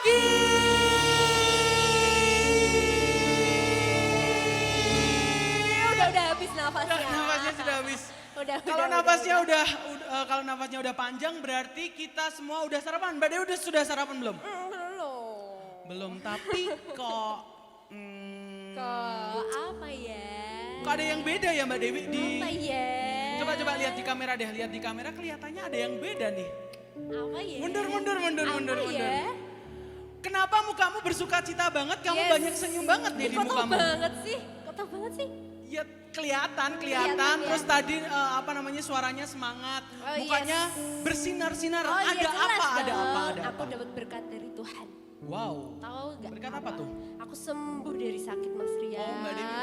pagi. Udah habis nafasnya. Nafasnya sudah habis. Kalau nafasnya udah panjang berarti kita semua udah sarapan. Mbak Dewi sudah sarapan belum? Belum, tapi kok... Kok apa ya? Kok ada yang beda ya Mbak Dewi? Apa ya? Coba lihat di kamera deh, lihat di kamera kelihatannya ada yang beda nih. Apa ya? Mundur. Apa ya? Kenapa mukamu bersuka cita banget? Kamu banyak senyum banget nih di Kok tau mukamu. banget sih? Ya kelihatan. Ya. Terus tadi suaranya semangat, Oh, mukanya bersinar-sinar. Oh, Ada iya, jelas apa? Ada dong. apa? Aku dapat berkat dari Tuhan. Wow. Tahu nggak? Berkat apa tuh? Aku sembuh dari sakit Mas Rian. Oh Mbak Dewi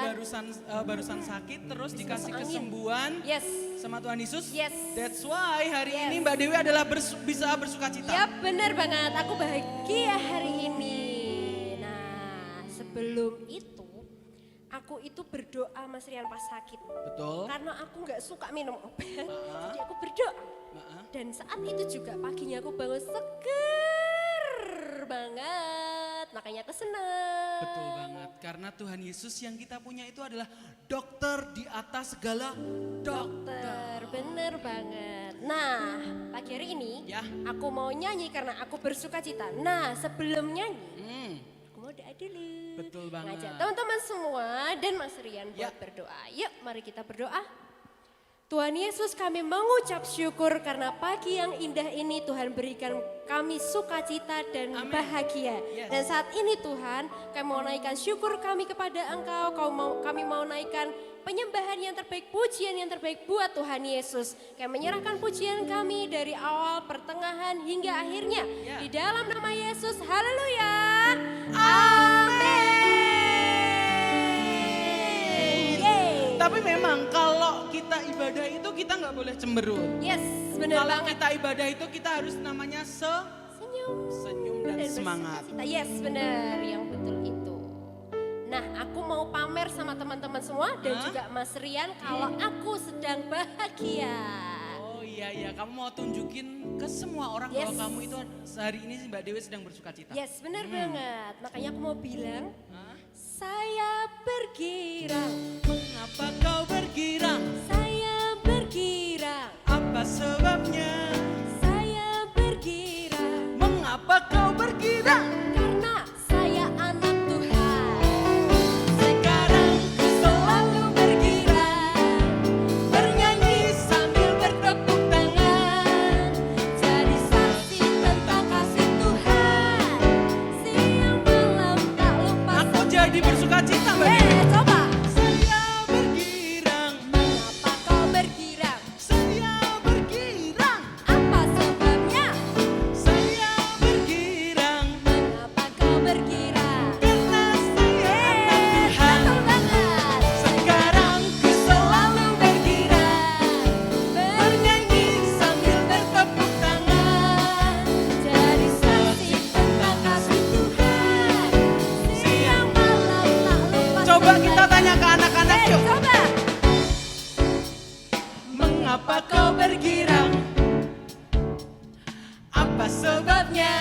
barusan sakit terus dikasih angin. kesembuhan Yes. sama Tuhan Yesus. Yes. That's why hari Yes. ini Mbak Dewi adalah bisa bersuka cita. Ya benar banget, aku bahagia hari ini. Nah sebelum itu, aku itu berdoa Mas Rian pas sakit. Betul. Karena aku nggak suka minum obat, jadi aku berdoa. Dan saat itu juga paginya aku bangun seger banget, makanya aku seneng. Betul banget, karena Tuhan Yesus yang kita punya itu adalah dokter di atas segala dokter. Bener banget. Nah, pagi hari ini Ya. aku mau nyanyi karena aku bersuka cita. Nah, sebelum nyanyi, aku mau doa dulu. Betul banget. Ngajak teman-teman semua dan Mas Rian buat Ya. berdoa. Yuk, mari kita berdoa. Tuhan Yesus, kami mengucap syukur karena pagi yang indah ini Tuhan berikan kami sukacita dan Amin. bahagia. Yes. Dan saat ini Tuhan, kami mau naikkan syukur kami kepada Engkau. Kami mau naikkan penyembahan yang terbaik, pujian yang terbaik buat Tuhan Yesus. Kami menyerahkan pujian kami dari awal, pertengahan hingga akhirnya. Ya. Di dalam nama Yesus, haleluya. Amin. Yeay. Tapi memang kalau kita ibadah itu kita nggak boleh cemberut. Yes, benar Kalau banget. kita ibadah itu kita harus namanya senyum dan semangat. bersukacita. Yes, benar, yang betul itu. Nah, aku mau pamer sama teman-teman semua dan juga Mas Rian kalau aku sedang bahagia. Oh iya, kamu mau tunjukin ke semua orang Yes. bahwa kamu itu hari ini Mbak Dewi sedang bersuka cita. Yes, benar banget. Makanya aku mau bilang, Hah? saya bergirang, Mengapa kau bergirang? saya bergirang, Apa sebabnya? saya bergirang. Mengapa kau bergirang? Karena saya anak Tuhan. Sekarang ku Selalu bergirang, bernyanyi sambil bertepuk tangan, jadi saksi tentang kasih Tuhan. Siang malam tak lupa. aku jadi bersuka cita Mbak Dewi. Coba. Saya bergirang, Mengapa kau bergirang? saya bergirang, Apa sebabnya? saya bergirang. Mengapa kau bergirang? Karena saya anak Tuhan. Betul banget. Sekarang ku selalu bergirang, Bernyanyi sambil bertepuk tangan, jadi saksi tentang kasih Tuhan. Siang malam tak lupa. Coba kita tanya ke anak-anak yuk. Coba. Mengapa kau bergirang? Apa sebabnya?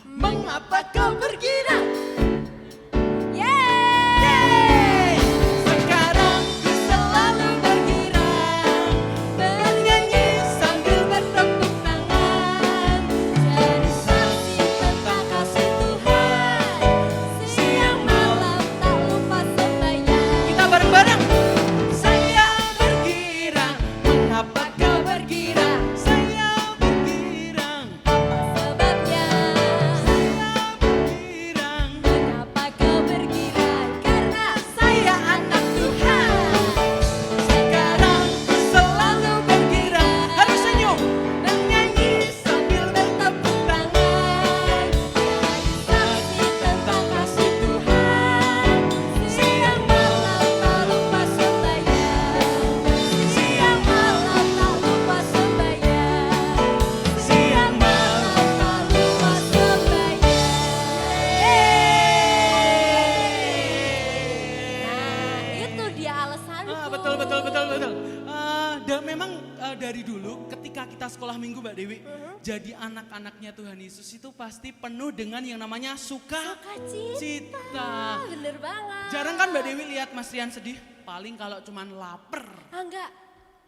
Mengapa kau bergirang? Yeay. Sekarang ku selalu bergirang, bernyanyi sambil bertepuk tangan, Jadi saksi tentang kasih Tuhan. Siang malam tak lupa sembahyang. kita bareng-bareng. Saya bergirang, mengapa kau bergirang? Saya bergirang, Sebabnya. saya bergirang. Mengapa kau bergirang? Karena Saya anak Tuhan. Sekarang ku selalu bergirang, harus senyum, bernyanyi sambil bertepuk tangan, jadi saksi tentang kasih Tuhan. Siang malam tak lupa sembahyang. Siang malam tak lupa sembahyang. siang malam. Tak lupa sembahyang. Nah, itu dia alasanku. Betul. Dan memang dari dulu ketika kita sekolah minggu Mbak Dewi. Jadi anak-anaknya Tuhan Yesus itu pasti penuh dengan yang namanya sukacita. Bener banget. Jarang kan Mbak Dewi lihat Mas Rian sedih? Paling kalau cuman lapar. Enggak,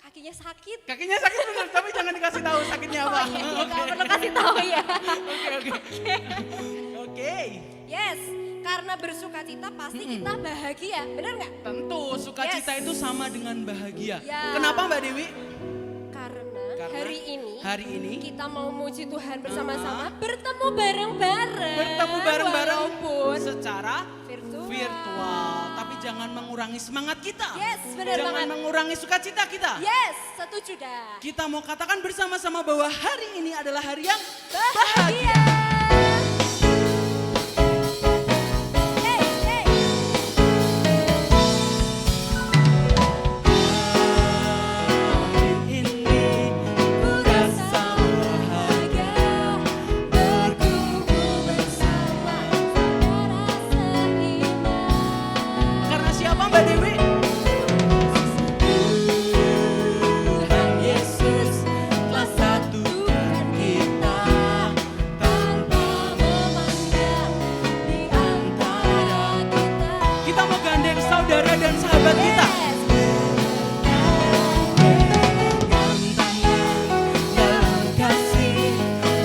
kakinya sakit. Kakinya sakit bener, tapi jangan dikasih tahu sakitnya apa. Oh iya, gak perlu kasih tahu ya. Oke. Yes, karena bersukacita pasti kita bahagia, bener nggak? Tentu sukacita Yes. itu sama dengan bahagia. Ya. Kenapa Mbak Dewi? Karena Karena hari ini kita mau muji Tuhan bersama-sama, bertemu bareng-bareng. bertemu bareng-bareng Walaupun secara virtual. Tapi jangan mengurangi semangat kita. Yes, benar Jangan banget. mengurangi sukacita kita. Yes, setuju dah. Kita mau katakan bersama-sama bahwa hari ini adalah hari yang Bahagia. Hey, hey. Hari ini ku rasa bahagia, berkumpul bersama saudara seiman. karena siapa Mbak Dewi? Tuhan Yesus telah satukan kita tanpa memandang di antara kita. Kita mau gandeng saudara dan sahabat kita. Yes. Dalam kasih,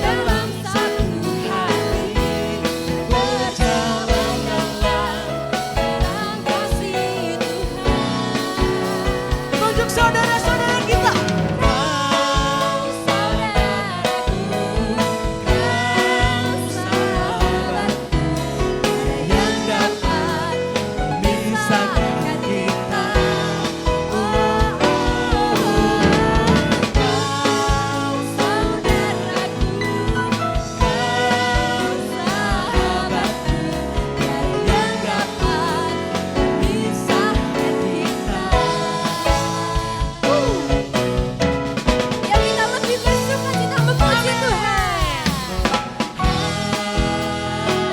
dalam satu hati, berjalan Dalam kasih Tuhan. tunjuk saudara-saudara kita. Kau saudaraku, kau sahabatku, yang dapat memisahkan kita. Oh, oh, oh. Kau saudaraku, kau sahabatku, yang dapat memisahkan kita. Yang kita lebih bersukacita memuji Tuhan.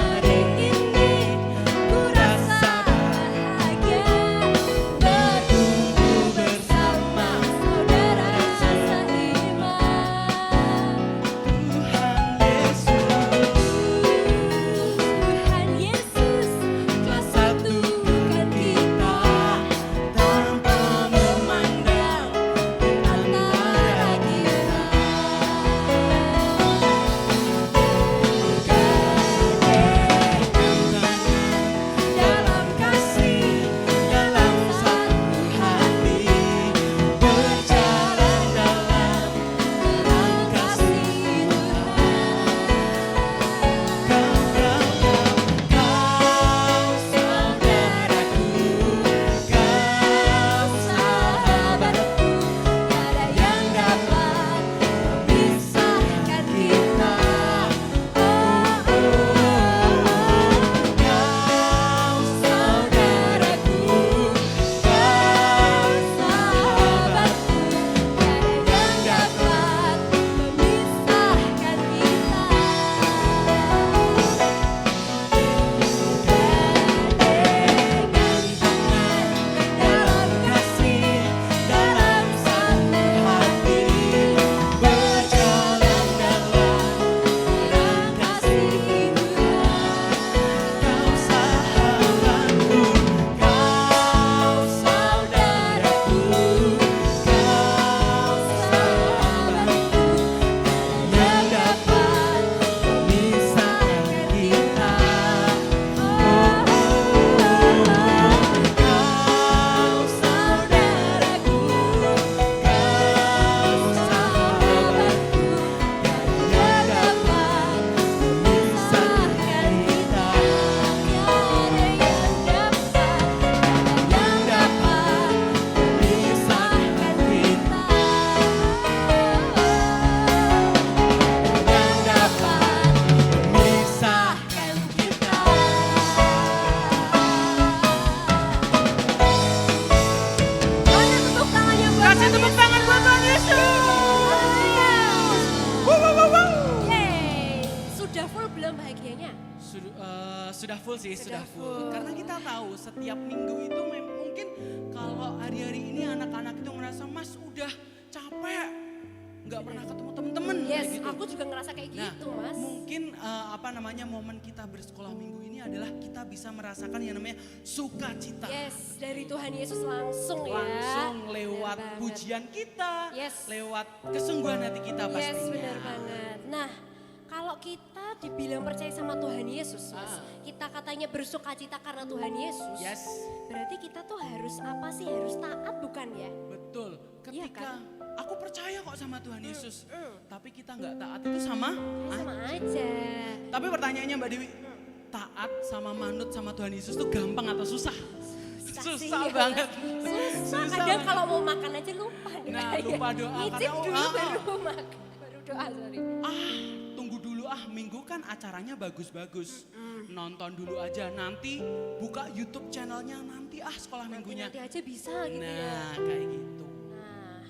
Hari ini ku rasa bahagia, berkumpul bersama saudara seiman. Tuhan Yesus telah satukan kita tanpa memandang di antara kita. Dalam kasih, dalam satu hati, berjalan dalam kasih Tuhan. Kau saudaraku, kau sahabatku, tiada yang dapat memisahkan kita. Oh, oh, oh. Kau saudaraku, kau sahabatku, tiada yang dapat memisahkan kita. Dalam kasih, dalam satu hati, berjalan dalam kasih Tuhan. Kau sahabatku, kau saudaraku, kau sahabatku, yang dapat memisahkan kita. Kau saudaraku, kau sahabatku, yang dapat memisahkan kita. Tiada yang dapat memisahkan kita. Yang dapat memisahkan kita. Mana tepuk tangannya buat Kasih tepuk tangan buat Tuhan Yesus. Yeay. Sudah full belum bahagianya? Sudah full sih, Sudah sudah full. full. Karena kita tahu setiap minggu itu mungkin kalau hari-hari ini anak-anak itu merasa Mas udah capek, nggak pernah ketemu teman-teman. Yes, gitu. aku juga ngerasa kayak Nah, gitu Mas. mungkin momen kita bersekolah minggu ini adalah kita bisa merasakan yang namanya sukacita. Yes, dari Tuhan Yesus langsung ya. Langsung lewat Benar banget. pujian kita, Yes. lewat kesungguhan hati kita pastinya. Yes, benar banget. Nah, kalau kita dibilang percaya sama Tuhan Yesus, Mas, kita katanya bersukacita karena Tuhan Yesus. Yes, Berarti kita tuh harus apa sih? Harus taat bukan ya? betul. Iya Ketika kan? aku percaya kok sama Tuhan Yesus, tapi kita nggak taat itu sama. Sama aja. Tapi pertanyaannya Mbak Dewi, taat sama manut sama Tuhan Yesus tuh gampang atau susah? Susah sih, Susah ya. banget. Susah, Susah kadang banget. kalau mau makan aja lupa. Nah, lupa doa. Ngicip Kadang, dulu baru makan. Baru doa, sorry. Tunggu dulu minggu kan acaranya bagus-bagus. Nonton dulu aja, nanti buka YouTube channelnya nanti sekolah minggunya. Nanti aja bisa gitu ya. Nah, kayak gitu. Nah,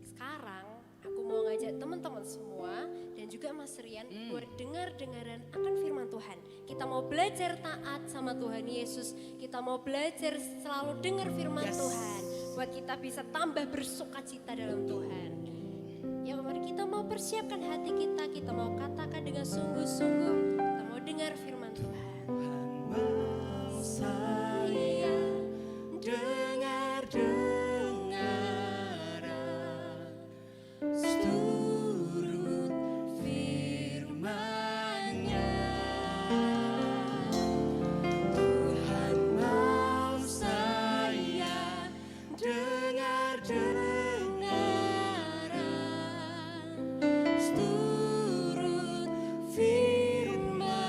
sekarang aku mau ngajak teman-teman semua dan juga Mas Rian buat dengar-dengaran akan firman Tuhan. Kita mau belajar taat sama Tuhan Yesus. Kita mau belajar selalu dengar firman Yes. Tuhan. Buat kita bisa tambah bersukacita dalam Tuhan. Ya mari kita mau persiapkan hati kita. Kita mau katakan dengan sungguh-sungguh. Kita mau dengar firman Tuhan. Mau saya dengar-dengaran seturut firman-Nya. Tuhan mau saya dengar-dengaran seturut firman-Nya.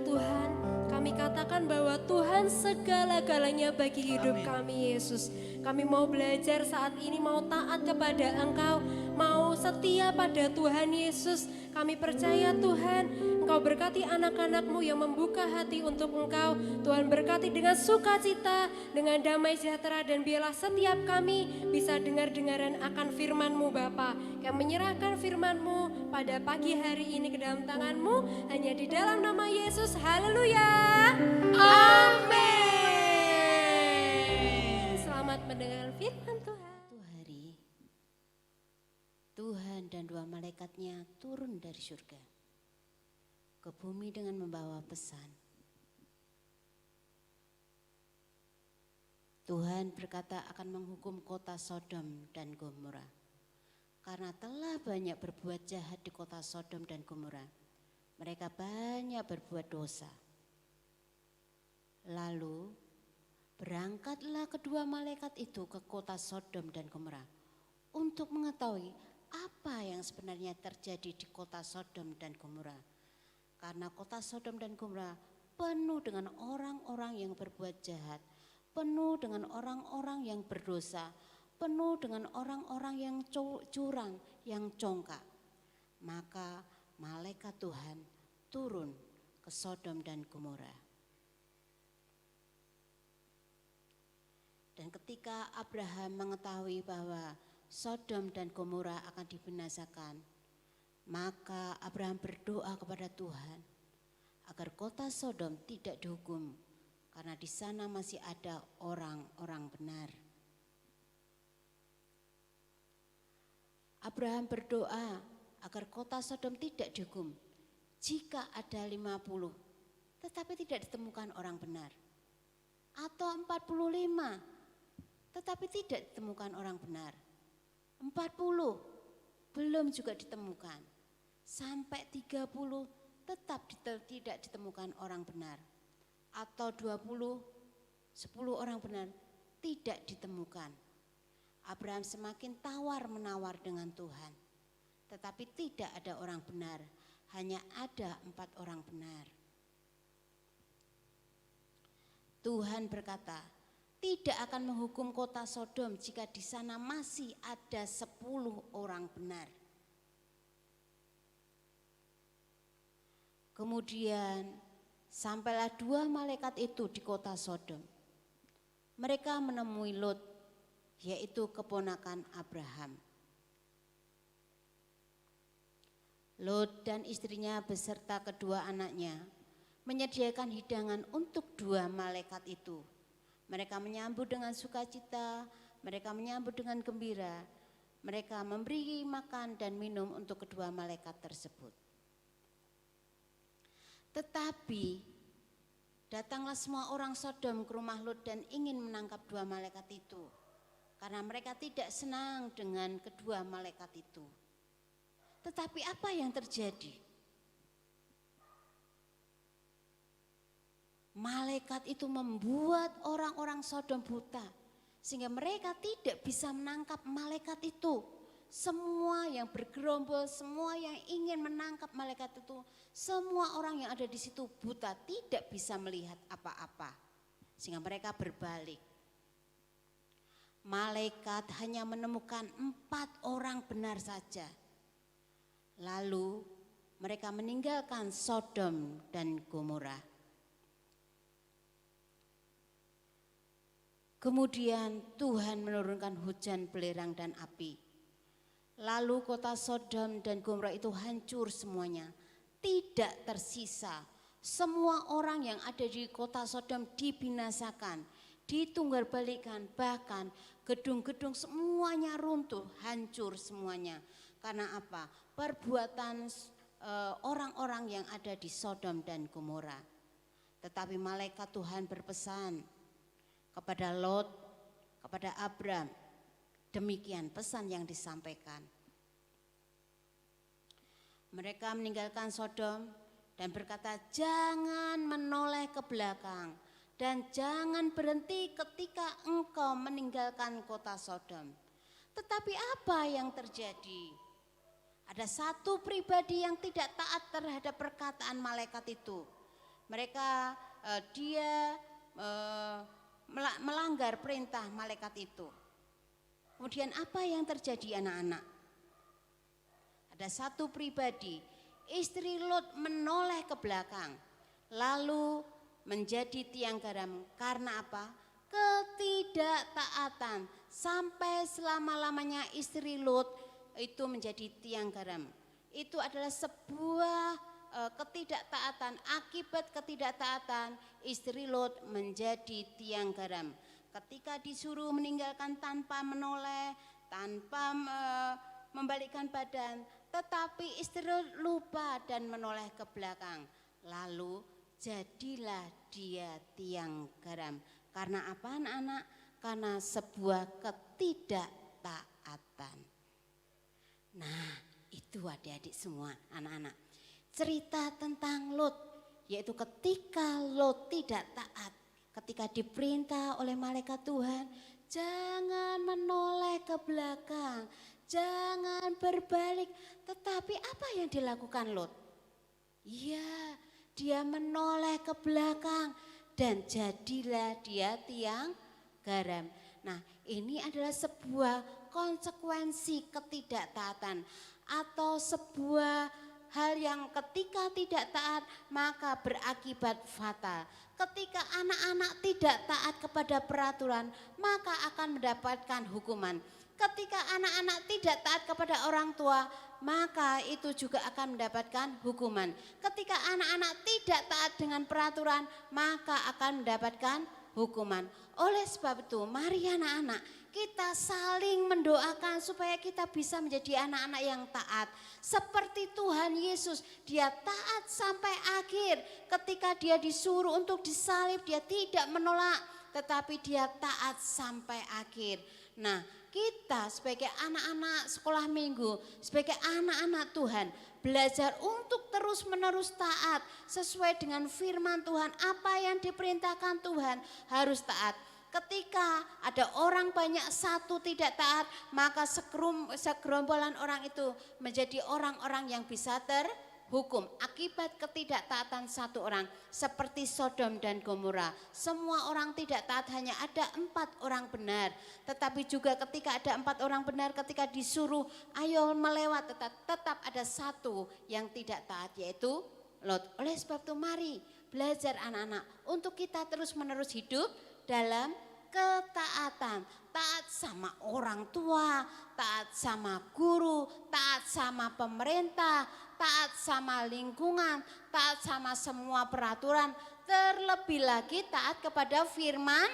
Tuhan, kami katakan bahwa Tuhan segala-galanya bagi hidup Amin. kami Yesus. Kami mau belajar saat ini, mau taat kepada Engkau, mau setia pada Tuhan Yesus. Kami percaya Tuhan, Engkau berkati anak-anak-Mu yang membuka hati untuk Engkau. Tuhan berkati dengan sukacita, dengan damai sejahtera, dan biarlah setiap kami bisa dengar-dengaran akan firman-Mu Bapa. Kami menyerahkan firman-Mu pada pagi hari ini ke dalam tangan-Mu, hanya di dalam nama Yesus. Haleluya. Amin. Selamat mendengar firman Tuhan. Suatu hari, Tuhan dan dua malaikatnya turun dari surga ke bumi dengan membawa pesan. Tuhan berkata akan menghukum kota Sodom dan Gomora karena telah banyak berbuat jahat di kota Sodom dan Gomora. Mereka banyak berbuat dosa. Lalu berangkatlah kedua malaikat itu ke kota Sodom dan Gomora untuk mengetahui apa yang sebenarnya terjadi di kota Sodom dan Gomora. Karena kota Sodom dan Gomora penuh dengan orang-orang yang berbuat jahat, penuh dengan orang-orang yang berdosa, penuh dengan orang-orang yang curang, yang congkak. Maka malaikat Tuhan turun ke Sodom dan Gomora. Dan ketika Abraham mengetahui bahwa Sodom dan Gomora akan dibinasakan, maka Abraham berdoa kepada Tuhan agar kota Sodom tidak dihukum karena di sana masih ada orang-orang benar. Abraham berdoa agar kota Sodom tidak dihukum jika ada 50 tetapi tidak ditemukan orang benar, atau 45 tetapi tidak ditemukan orang benar, 40 belum juga ditemukan, sampai 30 tetap tidak ditemukan orang benar, atau 20, 10 orang benar tidak ditemukan. Abraham semakin tawar-menawar dengan Tuhan, tetapi tidak ada orang benar, hanya ada 4 orang benar. Tuhan berkata, tidak akan menghukum kota Sodom jika di sana masih ada 10 orang benar. Kemudian sampailah 2 malaikat itu di kota Sodom. Mereka menemui Lot, yaitu keponakan Abraham. Lot dan istrinya beserta kedua anaknya menyediakan hidangan untuk 2 malaikat itu. Mereka menyambut dengan sukacita, mereka menyambut dengan gembira. Mereka memberi makan dan minum untuk kedua malaikat tersebut. Tetapi datanglah semua orang Sodom ke rumah Lot dan ingin menangkap 2 malaikat itu, karena mereka tidak senang dengan kedua malaikat itu. Tetapi apa yang terjadi? Malaikat itu membuat orang-orang Sodom buta, sehingga mereka tidak bisa menangkap malaikat itu. Semua yang bergerombol, semua yang ingin menangkap malaikat itu, semua orang yang ada di situ buta, tidak bisa melihat apa-apa, sehingga mereka berbalik. Malaikat hanya menemukan 4 orang benar saja. Lalu mereka meninggalkan Sodom dan Gomora. Kemudian Tuhan menurunkan hujan belerang dan api. Lalu kota Sodom dan Gomora itu hancur semuanya, tidak tersisa. Semua orang yang ada di kota Sodom dibinasakan, ditunggalbalikan, bahkan gedung-gedung semuanya runtuh, hancur semuanya. Karena apa? Perbuatan orang-orang yang ada di Sodom dan Gomora. Tetapi malaikat Tuhan berpesan kepada Lot, kepada Abram, demikian pesan yang disampaikan. Mereka meninggalkan Sodom dan berkata, jangan menoleh ke belakang dan jangan berhenti ketika engkau meninggalkan kota Sodom. Tetapi apa yang terjadi? Ada satu pribadi yang tidak taat terhadap perkataan malaikat itu. mereka dia melanggar perintah malaikat itu. Kemudian apa yang terjadi anak-anak? Ada satu pribadi, istri Lot menoleh ke belakang, lalu menjadi tiang garam. Karena apa? Ketidaktaatan. Sampai selama-lamanya istri Lot itu menjadi tiang garam. Itu adalah sebuah ketidaktaatan. Akibat ketidaktaatan, istri Lot menjadi tiang garam. Ketika disuruh meninggalkan tanpa menoleh, tanpa membalikkan badan, tetapi istri Lot lupa dan menoleh ke belakang. Lalu jadilah dia tiang garam. Karena apa anak-anak? Karena sebuah ketidaktaatan. Nah, itu adik-adik semua anak-anak. Cerita tentang Lot, yaitu ketika Lot tidak taat, ketika diperintah oleh malaikat Tuhan, jangan menoleh ke belakang, jangan berbalik. Tetapi apa yang dilakukan Lot? Iya, dia menoleh ke belakang dan jadilah dia tiang garam. Nah, ini adalah sebuah konsekuensi ketidaktaatan atau sebuah hal yang ketika tidak taat maka berakibat fatal. Ketika anak-anak tidak taat kepada peraturan maka akan mendapatkan hukuman. Ketika anak-anak tidak taat kepada orang tua maka itu juga akan mendapatkan hukuman. Ketika anak-anak tidak taat dengan peraturan maka akan mendapatkan hukuman. Oleh sebab itu mari anak-anak kita saling mendoakan supaya kita bisa menjadi anak-anak yang taat. Seperti Tuhan Yesus, dia taat sampai akhir. Ketika dia disuruh untuk disalib, dia tidak menolak, tetapi dia taat sampai akhir. Nah, kita sebagai anak-anak sekolah minggu, sebagai anak-anak Tuhan, belajar untuk terus-menerus taat sesuai dengan firman Tuhan. Apa yang diperintahkan Tuhan harus taat. Ketika ada orang banyak satu tidak taat, maka segerombolan orang itu menjadi orang-orang yang bisa terhukum akibat ketidaktaatan satu orang. Seperti Sodom dan Gomora, semua orang tidak taat, hanya ada 4 orang benar. Tetapi juga ketika ada 4 orang benar, ketika disuruh ayo melewat, tetap ada satu yang tidak taat, yaitu Lot. Oleh sebab itu mari belajar anak-anak untuk kita terus-menerus hidup dalam ketaatan. Taat sama orang tua, taat sama guru, taat sama pemerintah, taat sama lingkungan, taat sama semua peraturan. Terlebih lagi taat kepada firman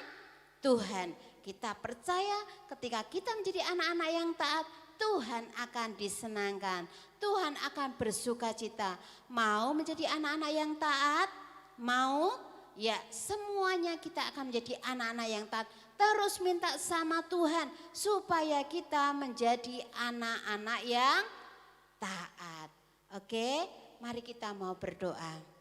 Tuhan. Kita percaya ketika kita menjadi anak-anak yang taat, Tuhan akan disenangkan, Tuhan akan bersuka cita. Mau menjadi anak-anak yang taat? Mau? Ya, semuanya kita akan menjadi anak-anak yang taat. Terus minta sama Tuhan supaya kita menjadi anak-anak yang taat. Oke, mari kita mau berdoa.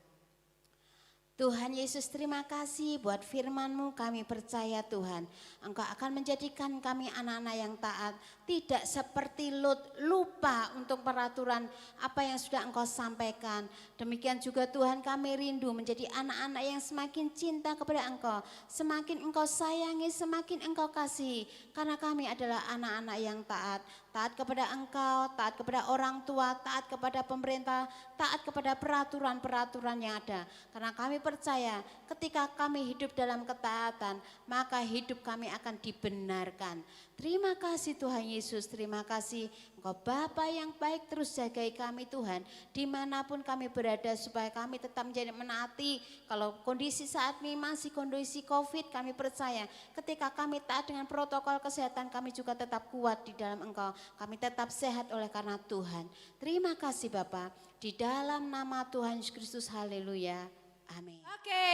Tuhan Yesus, terima kasih buat firman-Mu. Kami percaya Tuhan, Engkau akan menjadikan kami anak-anak yang taat. Tidak seperti Lot lupa untuk peraturan apa yang sudah Engkau sampaikan. Demikian juga Tuhan, kami rindu menjadi anak-anak yang semakin cinta kepada Engkau. Semakin Engkau sayangi, semakin Engkau kasih. Karena kami adalah anak-anak yang taat. Taat kepada Engkau, taat kepada orang tua, taat kepada pemerintah, taat kepada peraturan-peraturan yang ada. Karena kami percaya ketika kami hidup dalam ketaatan, maka hidup kami akan dibenarkan. Terima kasih Tuhan Yesus, terima kasih Engkau Bapa yang baik, terus jagai kami Tuhan. Dimanapun kami berada supaya kami tetap menjadi menaati. Kalau kondisi saat ini masih kondisi COVID, kami percaya ketika kami taat dengan protokol kesehatan, kami juga tetap kuat di dalam Engkau. Kami tetap sehat oleh karena Tuhan. Terima kasih Bapa, di dalam nama Tuhan Yesus Kristus, haleluya. Amin. Oke,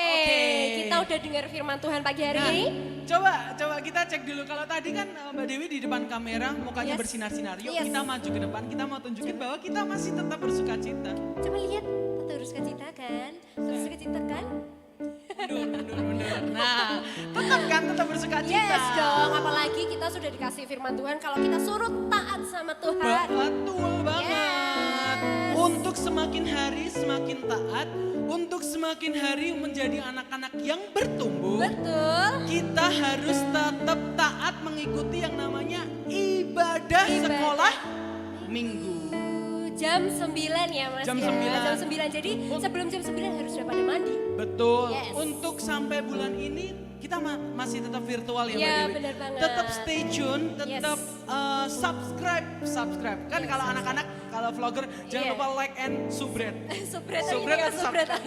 kita udah dengar firman Tuhan pagi hari ini. Coba kita cek dulu. Kalau tadi kan Mbak Dewi di depan kamera mukanya bersinar-sinar. Yuk kita maju ke depan, kita mau tunjukin bahwa kita masih tetap bersuka cita. Coba lihat, tetap bersuka cita kan? Tetap bersuka cita kan? Mundur. Nah, tetap bersuka cita. Yes dong, apalagi kita sudah dikasih firman Tuhan kalau kita suruh taat sama Tuhan. Betul banget. Yes. Untuk semakin hari semakin taat, untuk semakin hari menjadi anak-anak yang bertumbuh, Betul. kita harus tetap taat mengikuti yang namanya ibadah sekolah minggu. Jam 9 ya Mas Jam ya. 9. Jam 9. Jadi sebelum jam 9 harus sudah pada mandi. Betul. Yes. Untuk sampai bulan ini kita masih tetap virtual ya Mbak Iya, Dewi. benar banget. Tetap stay tune, tetap Yes. subscribe. Kan Yes. kalau anak-anak, kalau vlogger jangan Iya. lupa like and subscribe. Subscribe Subscribe atau atau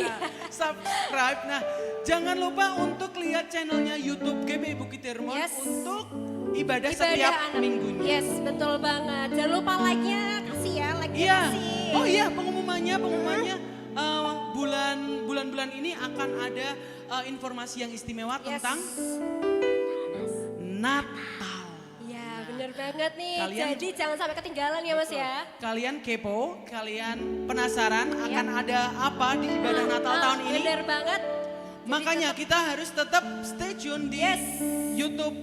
subscribe. Nah, jangan lupa untuk lihat channelnya YouTube GBI Bukit Tirmon Yes. untuk ibadah setiap anak. minggunya. Yes, betul banget. Jangan lupa like-nya kasih ya, like-nya Iya. kasih. Oh iya, pengumumannya bulan-bulan ini akan ada informasi yang istimewa Yes. tentang Natal. Ya, bener banget nih. Kalian- Jadi jangan sampai ketinggalan ya Mas ya. Kalian kepo, kalian penasaran akan ada apa di ibadah Natal tahun ini? Bener banget. Makanya kita harus tetap stay tune di Yes. YouTube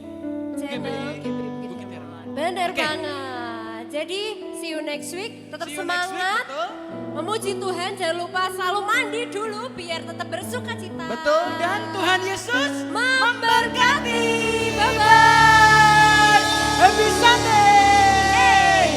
Channel GBI Bukit Tirmon. Bener Oke. banget. Jadi see you next week. Tetap See you next week, semangat. betul. Memuji Tuhan. Jangan lupa selalu mandi dulu biar tetap bersuka cita. Betul, dan Tuhan Yesus memberkati. Bye bye. Happy Sunday.